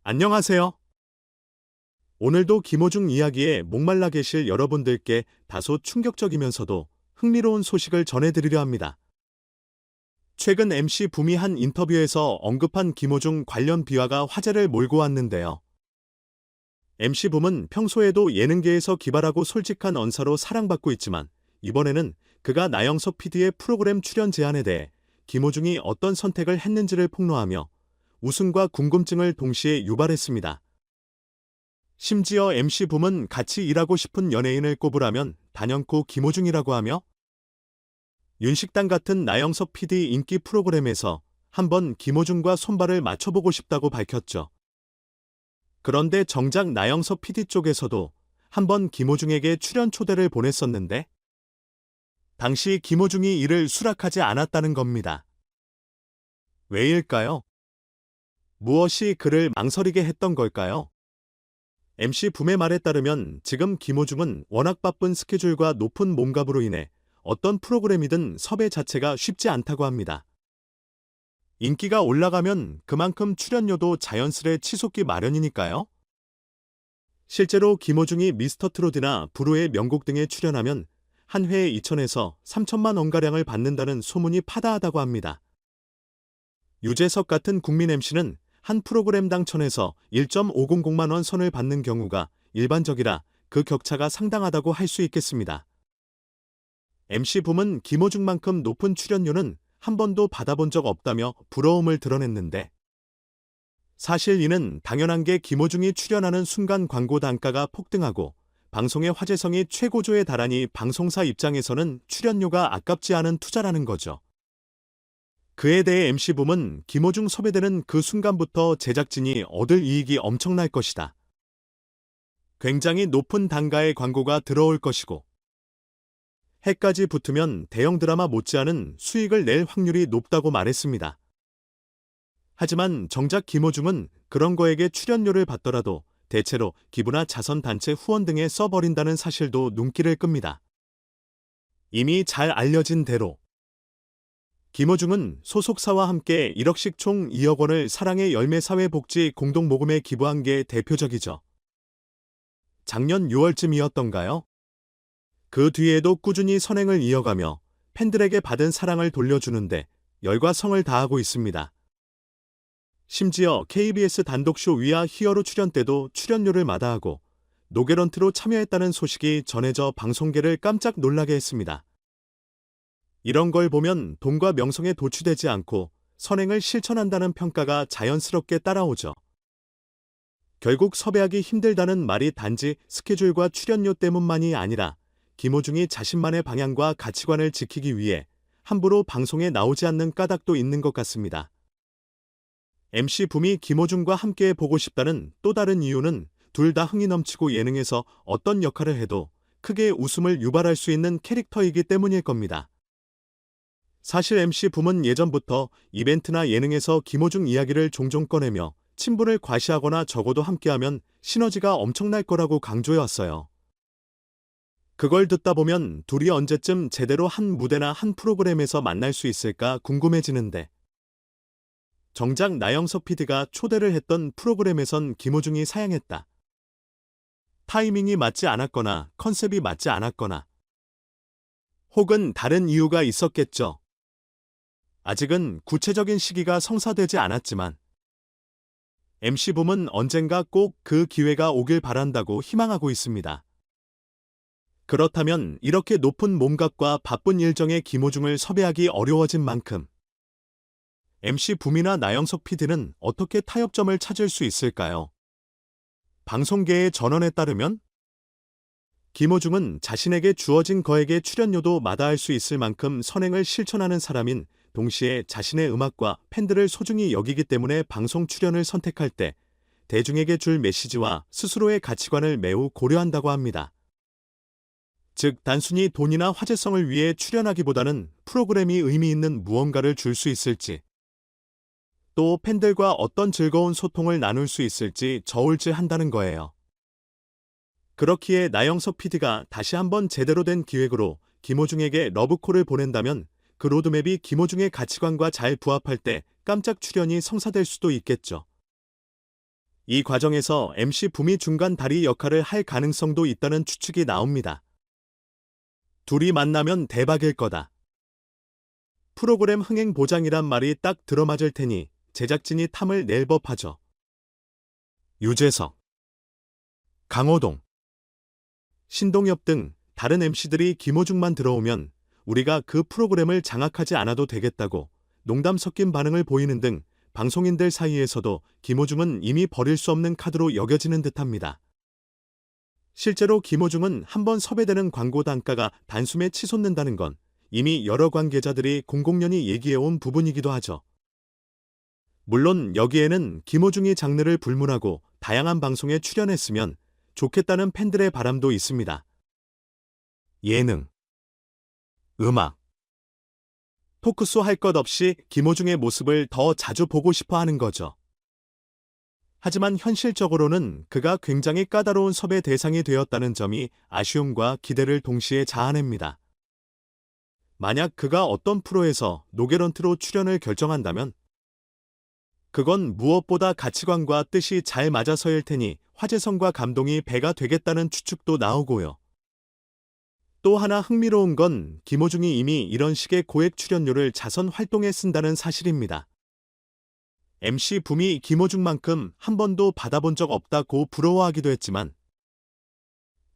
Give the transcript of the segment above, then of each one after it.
안녕하세요. 오늘도 김호중 이야기에 목말라 계실 여러분들께 다소 충격적이면서도 흥미로운 소식을 전해드리려 합니다. 최근 MC 붐이 한 인터뷰에서 언급한 김호중 관련 비화가 화제를 몰고 왔는데요. MC 붐은 평소에도 예능계에서 기발하고 솔직한 언사로 사랑받고 있지만 이번에는 그가 나영석 PD의 프로그램 출연 제안에 대해 김호중이 어떤 선택을 했는지를 폭로하며 웃음과 궁금증을 동시에 유발했습니다. 심지어 MC 붐은 같이 일하고 싶은 연예인을 꼽으라면 단연코 김호중이라고 하며 윤식당 같은 나영석 PD 인기 프로그램에서 한번 김호중과 손발을 맞춰보고 싶다고 밝혔죠. 그런데 정작 나영석 PD 쪽에서도 한번 김호중에게 출연 초대를 보냈었는데 당시 김호중이 이를 수락하지 않았다는 겁니다. 왜일까요? 무엇이 그를 망설이게 했던 걸까요? MC 붐의 말에 따르면 지금 김호중은 워낙 바쁜 스케줄과 높은 몸값으로 인해 어떤 프로그램이든 섭외 자체가 쉽지 않다고 합니다. 인기가 올라가면 그만큼 출연료도 자연스레 치솟기 마련이니까요. 실제로 김호중이 미스터트롯이나 부르의 명곡 등에 출연하면 한 회에 2천에서 3천만 원가량을 받는다는 소문이 파다하다고 합니다. 유재석 같은 국민 MC는 한 프로그램당 1,000에서 1.500만 원 선을 받는 경우가 일반적이라 그 격차가 상당하다고 할 수 있겠습니다. MC 붐은 김호중만큼 높은 출연료는 한 번도 받아본 적 없다며 부러움을 드러냈는데 사실 이는 당연한 게 김호중이 출연하는 순간 광고 단가가 폭등하고 방송의 화제성이 최고조에 달하니 방송사 입장에서는 출연료가 아깝지 않은 투자라는 거죠. 그에 대해 MC 붐은 김호중 섭외되는 그 순간부터 제작진이 얻을 이익이 엄청날 것이다. 굉장히 높은 단가의 광고가 들어올 것이고 해까지 붙으면 대형 드라마 못지않은 수익을 낼 확률이 높다고 말했습니다. 하지만 정작 김호중은 그런 거에게 출연료를 받더라도 대체로 기부나 자선단체 후원 등에 써버린다는 사실도 눈길을 끕니다. 이미 잘 알려진 대로 김호중은 소속사와 함께 1억씩 총 2억 원을 사랑의 열매사회복지 공동모금에 기부한 게 대표적이죠. 작년 6월쯤이었던가요? 그 뒤에도 꾸준히 선행을 이어가며 팬들에게 받은 사랑을 돌려주는데 열과 성을 다하고 있습니다. 심지어 KBS 단독쇼 위아 히어로 출연 때도 출연료를 마다하고 노게런트로 참여했다는 소식이 전해져 방송계를 깜짝 놀라게 했습니다. 이런 걸 보면 돈과 명성에 도취되지 않고 선행을 실천한다는 평가가 자연스럽게 따라오죠. 결국 섭외하기 힘들다는 말이 단지 스케줄과 출연료 때문만이 아니라 김호중이 자신만의 방향과 가치관을 지키기 위해 함부로 방송에 나오지 않는 까닭도 있는 것 같습니다. MC 붐이 김호중과 함께 보고 싶다는 또 다른 이유는 둘 다 흥이 넘치고 예능에서 어떤 역할을 해도 크게 웃음을 유발할 수 있는 캐릭터이기 때문일 겁니다. 사실 MC 붐은 예전부터 이벤트나 예능에서 김호중 이야기를 종종 꺼내며 친분을 과시하거나 적어도 함께하면 시너지가 엄청날 거라고 강조해왔어요. 그걸 듣다 보면 둘이 언제쯤 제대로 한 무대나 한 프로그램에서 만날 수 있을까 궁금해지는데 정작 나영석 PD가 초대를 했던 프로그램에선 김호중이 사양했다. 타이밍이 맞지 않았거나 컨셉이 맞지 않았거나 혹은 다른 이유가 있었겠죠. 아직은 구체적인 시기가 성사되지 않았지만 MC 붐은 언젠가 꼭 그 기회가 오길 바란다고 희망하고 있습니다. 그렇다면 이렇게 높은 몸값과 바쁜 일정에 김호중을 섭외하기 어려워진 만큼 MC 붐이나 나영석 PD는 어떻게 타협점을 찾을 수 있을까요? 방송계의 전언에 따르면 김호중은 자신에게 주어진 거액의 출연료도 마다할 수 있을 만큼 선행을 실천하는 사람인 동시에 자신의 음악과 팬들을 소중히 여기기 때문에 방송 출연을 선택할 때 대중에게 줄 메시지와 스스로의 가치관을 매우 고려한다고 합니다. 즉 단순히 돈이나 화제성을 위해 출연하기보다는 프로그램이 의미 있는 무언가를 줄 수 있을지 또 팬들과 어떤 즐거운 소통을 나눌 수 있을지 저울질한다는 거예요. 그렇기에 나영석 PD가 다시 한번 제대로 된 기획으로 김호중에게 러브콜을 보낸다면 그 로드맵이 김호중의 가치관과 잘 부합할 때 깜짝 출연이 성사될 수도 있겠죠. 이 과정에서 MC 붐이 중간 다리 역할을 할 가능성도 있다는 추측이 나옵니다. 둘이 만나면 대박일 거다. 프로그램 흥행 보장이란 말이 딱 들어맞을 테니 제작진이 탐을 낼 법하죠. 유재석, 강호동, 신동엽 등 다른 MC들이 김호중만 들어오면 우리가 그 프로그램을 장악하지 않아도 되겠다고 농담 섞인 반응을 보이는 등 방송인들 사이에서도 김호중은 이미 버릴 수 없는 카드로 여겨지는 듯합니다. 실제로 김호중은 한번 섭외되는 광고 단가가 단숨에 치솟는다는 건 이미 여러 관계자들이 공공연히 얘기해온 부분이기도 하죠. 물론 여기에는 김호중이 장르를 불문하고 다양한 방송에 출연했으면 좋겠다는 팬들의 바람도 있습니다. 예능, 음악, 토크쇼 할 것 없이 김호중의 모습을 더 자주 보고 싶어 하는 거죠. 하지만 현실적으로는 그가 굉장히 까다로운 섭외 대상이 되었다는 점이 아쉬움과 기대를 동시에 자아냅니다. 만약 그가 어떤 프로에서 노게런트로 출연을 결정한다면 그건 무엇보다 가치관과 뜻이 잘 맞아서일 테니 화제성과 감동이 배가 되겠다는 추측도 나오고요. 또 하나 흥미로운 건 김호중이 이미 이런 식의 고액 출연료를 자선 활동에 쓴다는 사실입니다. MC 붐이 김호중만큼 한 번도 받아본 적 없다고 부러워하기도 했지만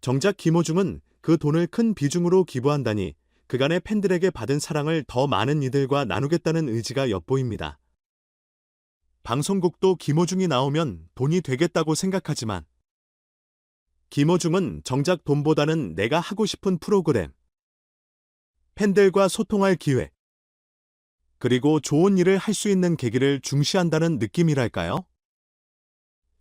정작 김호중은 그 돈을 큰 비중으로 기부한다니 그간의 팬들에게 받은 사랑을 더 많은 이들과 나누겠다는 의지가 엿보입니다. 방송국도 김호중이 나오면 돈이 되겠다고 생각하지만 김호중은 정작 돈보다는 내가 하고 싶은 프로그램, 팬들과 소통할 기회, 그리고 좋은 일을 할 수 있는 계기를 중시한다는 느낌이랄까요?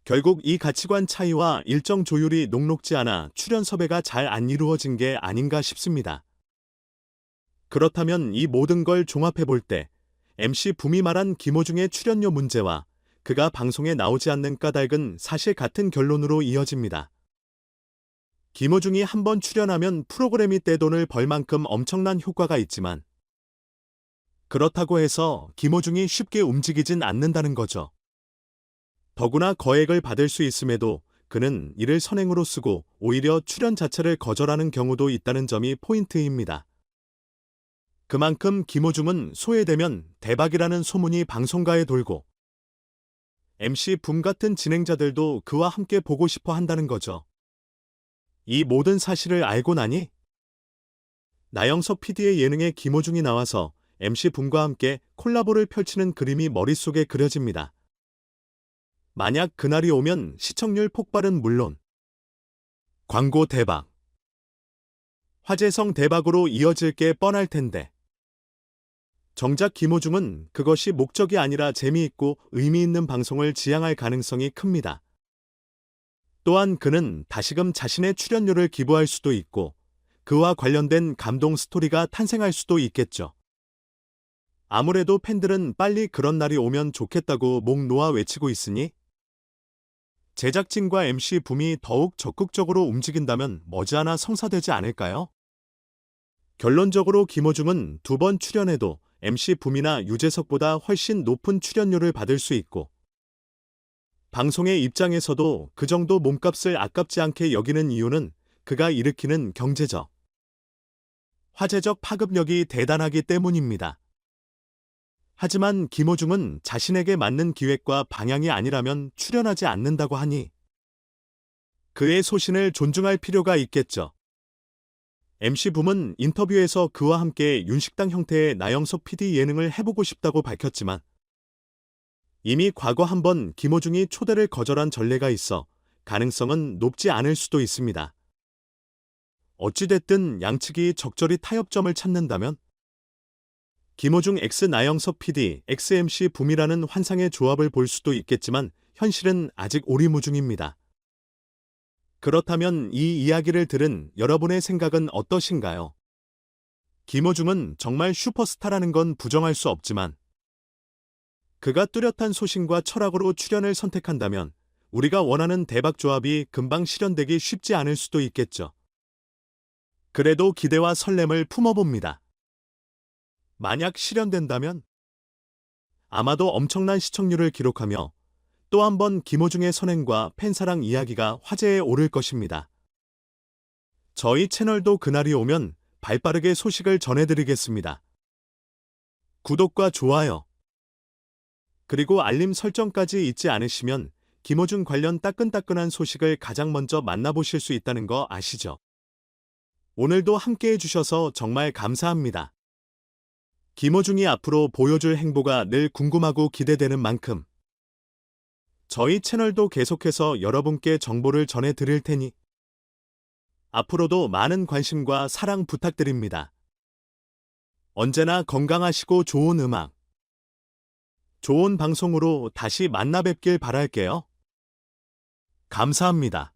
결국 이 가치관 차이와 일정 조율이 녹록지 않아 출연 섭외가 잘 안 이루어진 게 아닌가 싶습니다. 그렇다면 이 모든 걸 종합해 볼 때 MC 붐이 말한 김호중의 출연료 문제와 그가 방송에 나오지 않는 까닭은 사실 같은 결론으로 이어집니다. 김호중이 한번 출연하면 프로그램이 떼돈을 벌 만큼 엄청난 효과가 있지만 그렇다고 해서 김호중이 쉽게 움직이진 않는다는 거죠. 더구나 거액을 받을 수 있음에도 그는 이를 선행으로 쓰고 오히려 출연 자체를 거절하는 경우도 있다는 점이 포인트입니다. 그만큼 김호중은 소외되면 대박이라는 소문이 방송가에 돌고 MC 붐 같은 진행자들도 그와 함께 보고 싶어 한다는 거죠. 이 모든 사실을 알고 나니 나영석 PD의 예능에 김호중이 나와서 MC 붐과 함께 콜라보를 펼치는 그림이 머릿속에 그려집니다. 만약 그날이 오면 시청률 폭발은 물론 광고 대박, 화제성 대박으로 이어질 게 뻔할 텐데 정작 김호중은 그것이 목적이 아니라 재미있고 의미 있는 방송을 지향할 가능성이 큽니다. 또한 그는 다시금 자신의 출연료를 기부할 수도 있고 그와 관련된 감동 스토리가 탄생할 수도 있겠죠. 아무래도 팬들은 빨리 그런 날이 오면 좋겠다고 목 놓아 외치고 있으니 제작진과 MC 붐이 더욱 적극적으로 움직인다면 머지않아 성사되지 않을까요? 결론적으로 김호중은 2번 출연해도 MC 붐이나 유재석보다 훨씬 높은 출연료를 받을 수 있고 방송의 입장에서도 그 정도 몸값을 아깝지 않게 여기는 이유는 그가 일으키는 경제적, 화제적 파급력이 대단하기 때문입니다. 하지만 김호중은 자신에게 맞는 기획과 방향이 아니라면 출연하지 않는다고 하니 그의 소신을 존중할 필요가 있겠죠. MC 붐은 인터뷰에서 그와 함께 윤식당 형태의 나영석 PD 예능을 해보고 싶다고 밝혔지만 이미 과거 한번 김호중이 초대를 거절한 전례가 있어 가능성은 높지 않을 수도 있습니다. 어찌됐든 양측이 적절히 타협점을 찾는다면 김호중 X 나영석 PD, X MC 붐이라는 환상의 조합을 볼 수도 있겠지만 현실은 아직 오리무중입니다. 그렇다면 이 이야기를 들은 여러분의 생각은 어떠신가요? 김호중은 정말 슈퍼스타라는 건 부정할 수 없지만 그가 뚜렷한 소신과 철학으로 출연을 선택한다면 우리가 원하는 대박 조합이 금방 실현되기 쉽지 않을 수도 있겠죠. 그래도 기대와 설렘을 품어봅니다. 만약 실현된다면 아마도 엄청난 시청률을 기록하며 또 한 번 김호중의 선행과 팬사랑 이야기가 화제에 오를 것입니다. 저희 채널도 그날이 오면 발빠르게 소식을 전해드리겠습니다. 구독과 좋아요, 그리고 알림 설정까지 잊지 않으시면 김호중 관련 따끈따끈한 소식을 가장 먼저 만나보실 수 있다는 거 아시죠? 오늘도 함께해 주셔서 정말 감사합니다. 김호중이 앞으로 보여줄 행보가 늘 궁금하고 기대되는 만큼 저희 채널도 계속해서 여러분께 정보를 전해드릴 테니 앞으로도 많은 관심과 사랑 부탁드립니다. 언제나 건강하시고 좋은 음악, 좋은 방송으로 다시 만나 뵙길 바랄게요. 감사합니다.